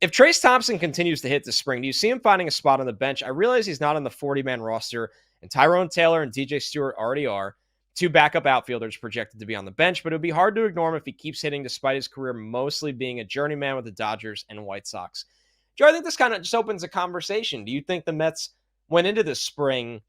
If Trayce Thompson continues to hit this spring, do you see him finding a spot on the bench? I realize he's not on the 40-man roster, and Tyrone Taylor and DJ Stewart already are. Two backup outfielders projected to be on the bench, but it would be hard to ignore him if he keeps hitting despite his career mostly being a journeyman with the Dodgers and White Sox. Joe, I think this kind of just opens a conversation. Do you think the Mets went into this spring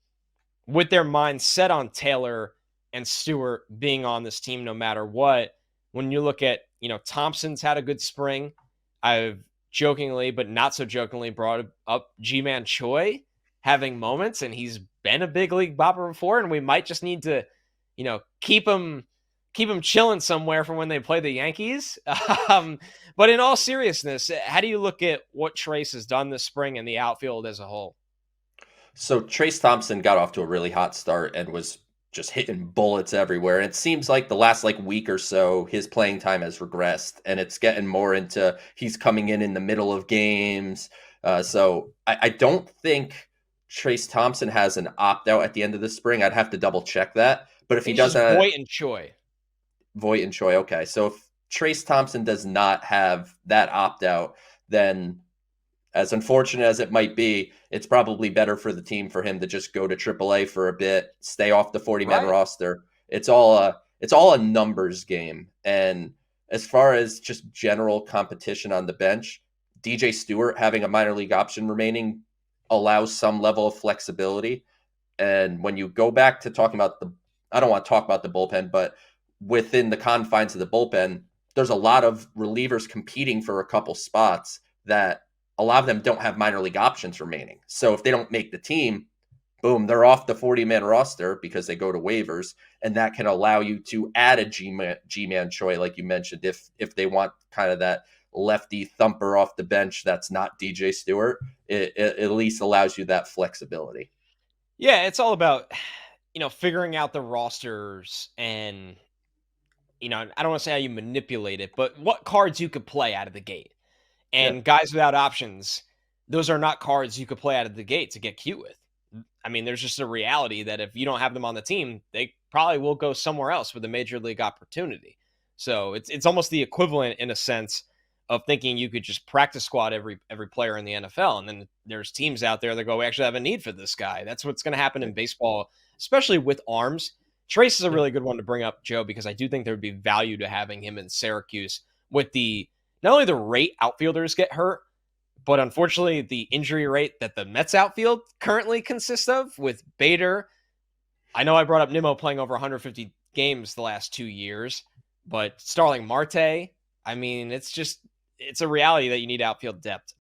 with their mind set on Taylor and Stewart being on this team no matter what? When you look at, Thompson's had a good spring. I've jokingly, but not so jokingly, brought up G-Man Choi having moments, and he's been a big league bopper before, and we might just need to, keep him chilling somewhere for when they play the Yankees. But in all seriousness, how do you look at what Trayce has done this spring in the outfield as a whole? So Trayce Thompson got off to a really hot start and was just hitting bullets everywhere. And it seems like the last week or so, his playing time has regressed, and it's getting more into he's coming in the middle of games. So I don't think Trayce Thompson has an opt out at the end of the spring. I'd have to double check that. But I if he think it's just doesn't, Voit and Choi. Voight and Choi, okay. So if Trayce Thompson does not have that opt out, then as unfortunate as it might be, it's probably better for the team for him to just go to AAA for a bit, stay off the 40-man Right. roster. It's all a numbers game. And as far as just general competition on the bench, DJ Stewart having a minor league option remaining allows some level of flexibility. And when you go back to talking about I don't want to talk about the bullpen, but within the confines of the bullpen, there's a lot of relievers competing for a couple spots that a lot of them don't have minor league options remaining. So if they don't make the team, boom, they're off the 40-man roster because they go to waivers, and that can allow you to add a G-man Choi, like you mentioned, if they want kind of that lefty thumper off the bench that's not DJ Stewart. It at least allows you that flexibility. Yeah, it's all about, figuring out the rosters and, I don't want to say how you manipulate it, but what cards you could play out of the gate. Yeah. And guys without options, those are not cards you could play out of the gate to get cute with. I mean, there's just a reality that if you don't have them on the team, they probably will go somewhere else with a major league opportunity. So it's almost the equivalent in a sense of thinking you could just practice squad every player in the NFL, and then there's teams out there that go, we actually have a need for this guy. That's what's going to happen in baseball, especially with arms. Trayce is a Yeah. really good one to bring up, Joe, because I do think there would be value to having him in Syracuse with the not only the rate outfielders get hurt, but unfortunately the injury rate that the Mets outfield currently consists of with Bader. I know I brought up Nimmo playing over 150 games the last 2 years, but Starling Marte, I mean, it's a reality that you need outfield depth.